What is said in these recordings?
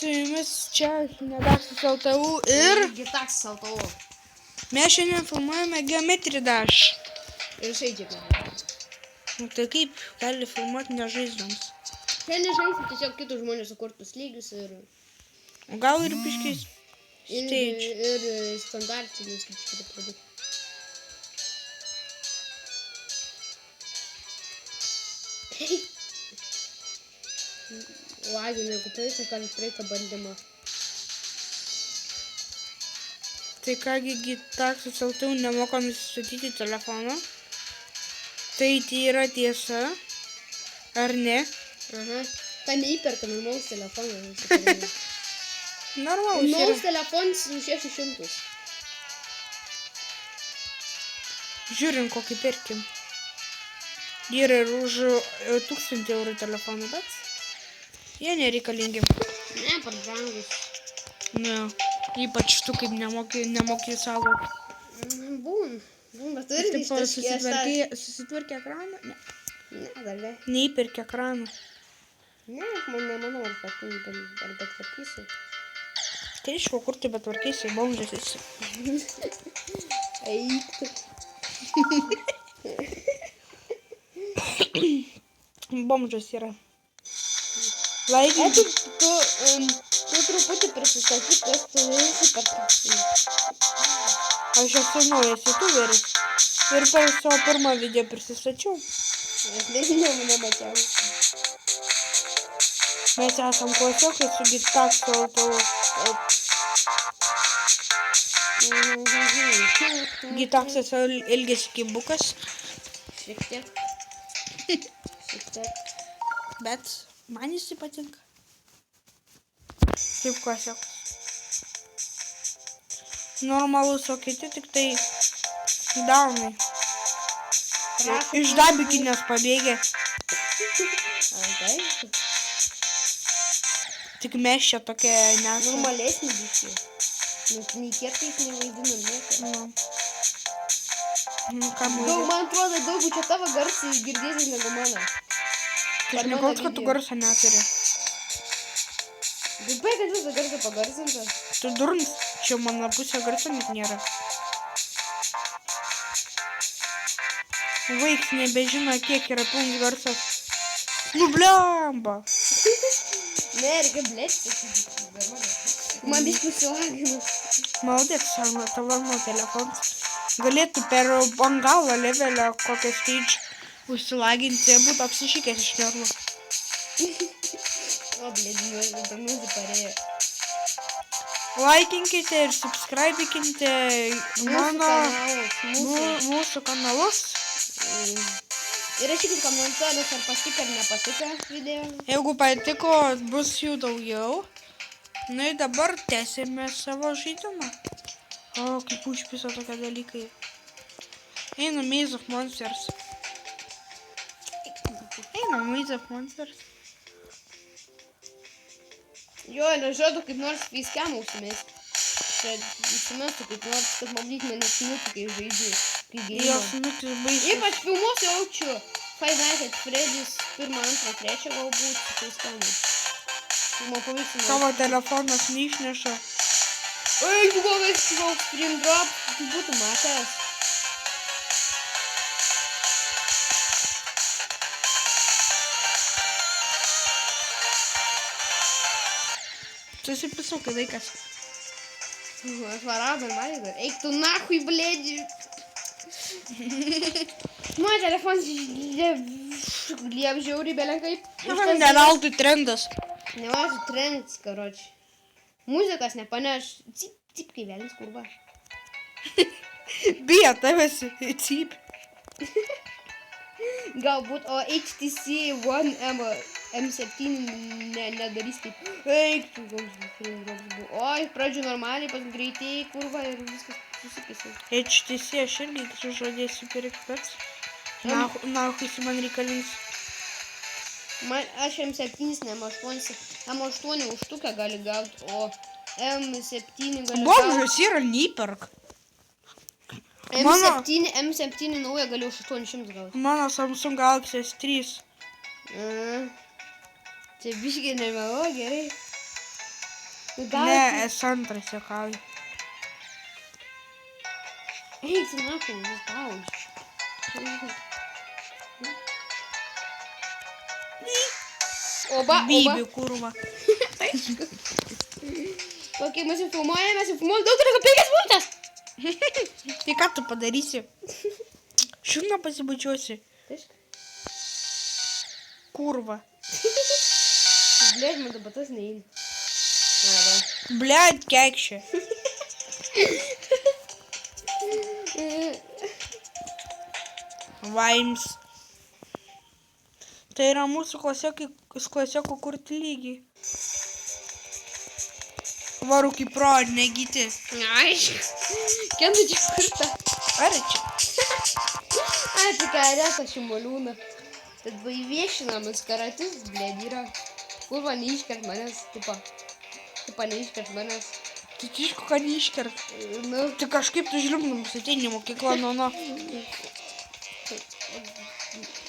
su jumis čia Nedaksas LTU ir Gitaksas LTU. Mes šiandien filmuojame Geometry Dash. Ir žaidžiame. Nu, tai kaip gali filmuoti nežaisdams? Ten nežaisi, tiesiog kitų žmonių sukurtus lygius ir... O gal ir biškiais stage. Ir standartinius kažkokį produktą. Lagiu, negu praeitą bandymą. Tai kągi Gitaksas LTU nemoka nusistatyti telefoną. Tai yra tiesa. Ar ne? Aha. Ką neįperka normalaus telefoną. Normalus Normalus yra. telefonas 600. Žiūrim, kokį perkim. Yra ir už 1000 eurų telefonų, bet jie nereikalingi. Ne, per brangus. Ne, ypač tu kaip nemoki saugoti. Būn, bet tu irgi Taip, susitvarkė ekraną? Ne. Ne, dar ne. Neįperkė ekraną. Ne, man nemanau, ar betvarkysiu. Tai aišku, kur tu betvarkysi, bomžas esi. Eik. Bomžas yra. Laikink. Tu truputį prisistatyk, kas tu esi per prastai. Aš esu naujas youtuberis. Ir per savo pirmą video prisistačiau. Aš nežinau, nemačiau. Mes esam klasiokai su Gitaksas LTU. Gitaksas elgėsi kaip bukas. Šiek tiek. Bet man jis patinka. Kaip klasiokas. Normalus, o kiti tik tai daunai. Iš dabikinės pabėgė. Tik mes čia tokie nesam. Normalesnį biškį. Nei kietais nevaidinam nieko. Man atrodo, daug čia tavo garsai girdėsi negu mano. Tai žinokos, kad tu garso neturi. Dubai, kad visą garsą pagarsintas. Tu durnas, čia mano pusė garso net nėra. Vaiks nebežino, kiek yra pilnas garsas. Nu blemba. Ne, reikia blėti. Man biškį užsilagino. Maldėk, tavo telefonas. Galėtų per bangalą levelę kokią stage užsilaginti, būtų apsišykęs iš nervų. O, blėdžiu, parėjo. Laikinkite ir subscribikite mūsų kanalus. Ir rašykit komentarus, ar patiko ar nepatiko video. Jeigu patiko, bus jų daugiau. Na ir dabar tęsime savo žaidimą. O, kaip užpiso tokie dalykai. Eina Maze of Monsters. Jo, nežadu kaip nors facecamą užsimesti. Čia užsimestų kaip nors, kad matyt mane snutų, kai žaidžiu. Jo, snutis baisus. Ypač filmuosiu jaučiu Five Nights at Freddy's 1, 2, 3 galbūt su facecamą. Tavo telefonas neišneša. Oi, koks stream drop, tu būtų matęs. Susipisau, kai vaikas. Aš varau normaliai dar. Eik tu nahui, blėdži. Mano telefonas liep žiauriai belenkai. Neveltui trendas. Nevažiu trendas, karoči. Muzikas nepaneš. Cip kai vėlis, kurva. Bija, tavęs cip. Galbūt, o HTC One M7 nedarys taip. Eik, tu koks buvo. Oi, pradžių normaliai, pas greitėjai, kurva ir viskas susikėsi. HTC aš irgi žodėsiu pirkti, bet nahui su man reikalins. Aš M7 M8 už štukę gali gauti, o M7 gali gauti. Bomžas yra neįperk. M7 naują gali už 800 gauti. Mano Samsung Galaxy S3. Čia biškiai nemelo, gerai. Ne, S2 juokauju. Eik, nahui, nespaudžiu. Oba, Bibi, kurva. Okei, mes jau filmuojame daug negu 5 minutės. Tai ką tu padarysi? Šūną pasibučiuosi. Tašk. Kurva. Блядь, man dabar tas neįn. Na, va. Blet, kekšė. Vaims. Tai yra mūsų klasiokų kurti lygiai. Varu kaip pro, negyti. Aišku. Kieno čia kurta? Ar čia? Ai, tai ką, reta šimoliūna. Tad va įviešinamas karatis, blėd, yra. Kurva, neiškart manęs, tipo neiškart manęs. Tai tišku, kad neiškert. Nu, Tai kažkaip tu žliumdamas ateini į mokyklą, nu.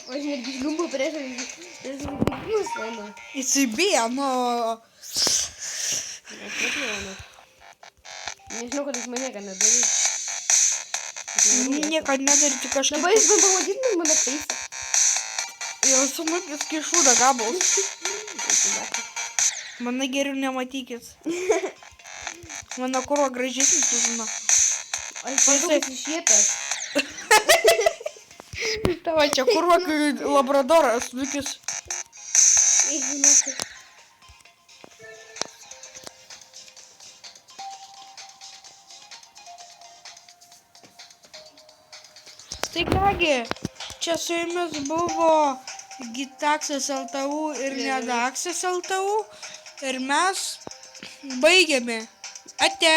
aš netgi žliumbu prieš vaikus, mano. Įsibėja, nu. Nežinau, kad jis mane ką nedarys. Niekad nedari, tik kažkaip. Dabar jis man pamatytų mano feisą. Jau sumokis kišūdą gabalus. Mane geriau nematykit. Mano kurva gražesnis, žinau. Ai, pažūkas išėtas. Tava čia kurva, kai labradoras, vikis. Eik, žinokit. Tai kągi, čia su jumis buvo Gitaksas LTU ir Nedaksas LTU. Ir mes baigiame. Ate.